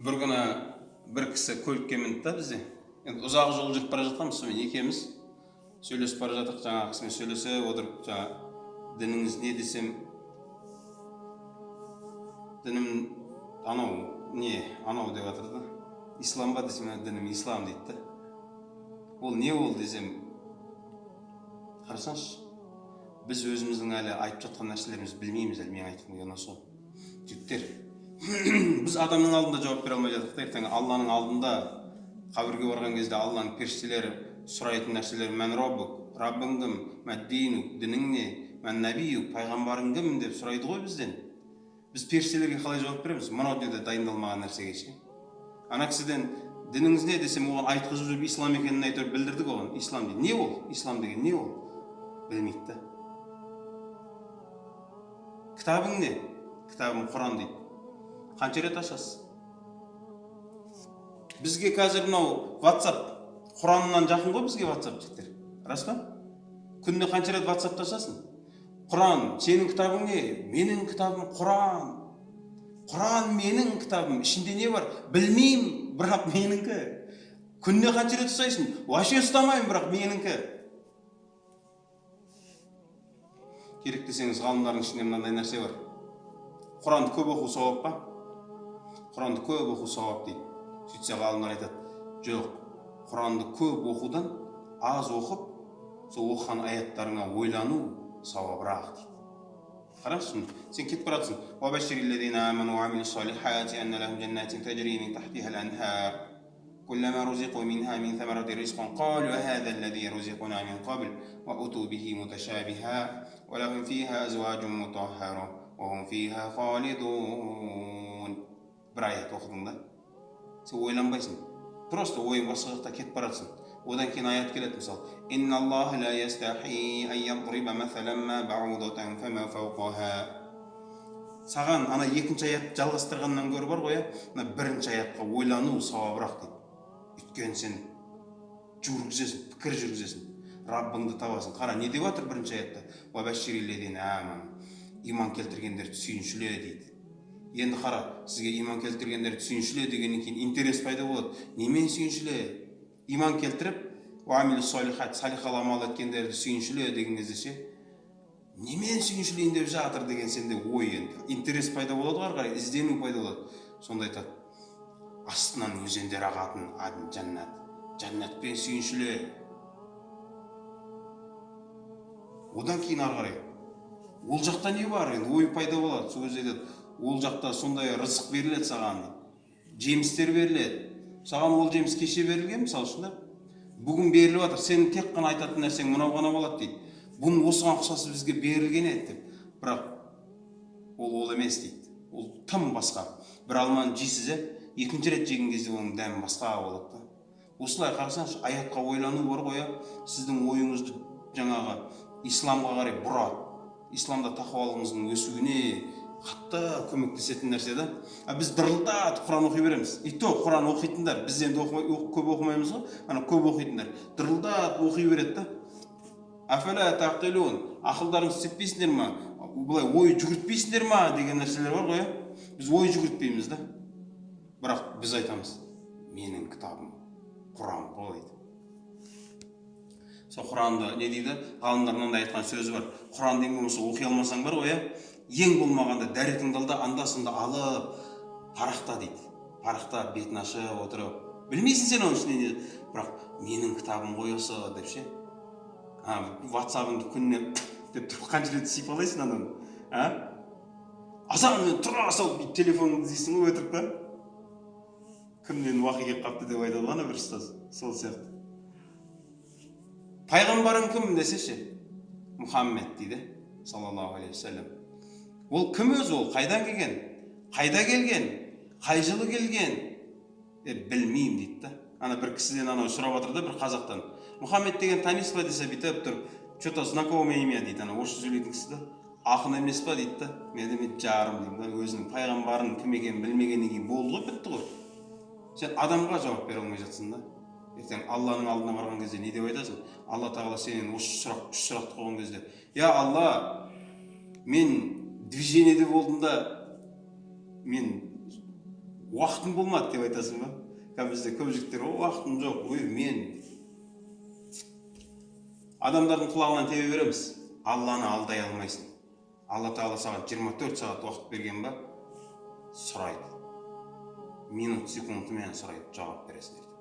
Бір күні бір кісі көлікке мінді да бізде. Енді ұзақ жол жүріп бара жатқанбыз, сонымен екеуміз сөйлесіп бара жатық, жаңағы кісімен сөйлесе отырып, жаңа дініңіз не десем, дінім анау деп жатыр да. Ислам ба десем, дінім ислам дейді да. Ол не ол десем, қарасаңшы, біз өзіміздің әлі айтып жатқан нәрселерімізді білмейміз, әлі мен айтқым келген осы ғой. Жігіттер, біз адамның алдында жауап бере алмай жатырық та, ертең Алланың алдында қабірге барған кезде Алланың періштелері сұрайтын нәрселер: мән роббук, раббың кім, мәддину, дінің не, мән нәбию, пайғамбарың кім деп сұрайды ғой бізден. Біз періштелерге қалай жауап береміз? Мынау деді дайындалмаған нәрсеге ше. Ана кісіден дініңіз не десем, оған айтқызып жүріп ислам екенін айтып білдірдік оған. Ислам дейді. Не ол? Ислам деген не ол? Білмейді да. Кітабың не? Кітабым Құран дейді. Қанша рет ашасыз? Бізге қазір мынау WhatsApp Құраннан жақын ғой бізге WhatsApp жігіттер. Рас па? Күнде қанша рет WhatsApp ашасың? Құран, сенің кітабың не? Менің кітабым Құран. Құран менің кітабым. Ішінде не бар? Білмеймін, бірақ меніңкі. Күнде қанша рет ұстайсың? Вообще ұстамаймын, бірақ меніңкі. Керек десеңіз, ғалымдардың ішінде мынандай нәрсе бар. Құранды көп оқу сауап па? Құранды көп оқу сауап дейді. Сөйтсе ғалымдар айтады: жоқ, Құранды көп оқудан аз оқып, сол оқыған аяттарыңа ойлану сауабырақ дейді. Қарашы, сен кетіп барасың. وَبَشِّرِ آمَنُوا وَعَمِلُوا الصَّالِحَاتِ أَنَّ لَهُمْ جَنَّاتٍ تَجْرِي مِنْ تَحْتِهَا الْأَنْهَارُ كُلَّمَا رُزِقُوا مِنْهَا مِنْ ثَمَرَةٍ رِزْقًا قَالُوا هَذَا الَّذِي رُزِقْنَا مِنْ قَبْلُ وَأُتُوا بِهِ مُتَشَابِهًا وَلَهُمْ فِيهَا أَزْوَاجٌ مُطَهَّرَةٌ وَهُمْ فِيهَا خَالِدُونَ. Бір аят оқыдың да, сен ойланбайсың, просто ойың басқа жақта кетіп барасың. Одан кейін аят келеді, мысалы: «Инна Аллаха ла ястахи ан ядриба масалан ма баудатан фама фауқаха». Саған ана екінші аят жалғастырғаннан гөрі бар ғой, ана бірінші аятқа ойлану сауабырақ дейді. Өйткені сен жүргізесің, пікір жүргізесің, Раббыңды табасың. Қара, не деп жатыр бірінші аятта? «Уабашшириллезина аману». Иман келтіргендерді сүйіншіле дейді. Енді қара, сізге иман келтіргендерді сүйіншіле дегеннен кейін интерес пайда болады. Немен сүйіншіле? Иман келтіріп, уамилу солихат, салихал амал еткендерді сүйіншіле деген кезде ше, немен сүйіншілейін деп жатыр деген сенде ой, енді интерес пайда болады ғой, қарай, іздену пайда болады. Сонда айтады: астынан өзендер ағатын адын жаннат, жаннатпен сүйіншіле. Одан кейін ары қарай, ол жақта не бар, енді ой пайда болады. Сол кезде айтады: ол жақта сондай рызық беріледі саған, жемістер беріледі. Саған ол жеміс кеше берілген, мысалы үшін, бүгін беріліп жатыр. Сен тек қана айтатын нәрсең мынау ғана болады дейді. Бұның осыған ұқсасы бізге берілген еді деп. Бірақ ол емес дейді. Ол тым басқа. Бір алманы жейсіз, екінші рет жеген кезде оның дәмі басқа болады. Осылай қарасаңшы, аятқа ойлану бар ғой, сіздің ойыңызды жаңағы исламға қарай бұрады. Исламда тақуалығыңыздың өсуіне қатты көмектесетін нәрсе да. Біз дырылдатып Құран оқи береміз. И то Құран оқитындар, біз енді көп оқымаймыз ғой, ана көп оқитындар дырылдатып оқи береді да. Афала тақилун, ақылдарыңыз істетпейсіңдер ма? Бұлай ой жүгіртпейсіңдер ма деген нәрселер бар ғой. Біз ой жүгіртпейміз да. Бірақ біз айтамыз: менің кітабым Құран ғой дейді. Сол Құранды не дейді? Ғалымдар мынандай айтқан сөзі бар: Құран деген болмаса оқи алмасаң бар ғой, ең болмағанда дәретіңді ал да анда-санда алып парақта дейді. Парақта бетін ашып отырып, білмейсің сен оның ішінде не, бірақ менің кітабым ғой осы деп ше. WhatsApp-ыңды күніне деп тұрып қанша рет сипалайсың ананы. Азанмен тұра салып телефоныңды дейсің ғой өтірік па? Кімнен уақи келіп қапты деп айтады ғана бір ұстаз. Сол сияқты. Пайғамбарың кім десеше? Мұхаммед дейді, саллаллаху алейхи вассалам. Ол кім өзі, ол қайдан келген? Қайда келген? Қай жылы келген? Білмеймін дейді да. Ана бір кісіден анау сұрап отыр да, бір қазақтан: Мұхаммед деген танисыз ба десе, бүйтіп тұр, что-то знакомое имя дейді. Ана орысша сөйлейтін кісі да. Ақын емес па дейді да. Мен жарым деймін да, өзінің пайғамбарын кім екенін білмегеннен кейін болды ғой, бітті ғой. Сен адамға жауап бере алмай жатсың да. Ертең Алланың алдына барған кезде не деп айтасың? Алла тағала сенен осы үш сұрақты қойған кезде: я Алла, мен движениеде болдым да, мен Уақытым болмады деп айтасың ба? Бізде көп жігіттер, уақытым жоқ, мен адамдардың құлағынан тебе береміз. Алланы алдай алмайсың. Алла Тағала саған 24 сағат уақыт берген ба? Сұрайды. Минут, секундымен сұрайды, жауап бересің.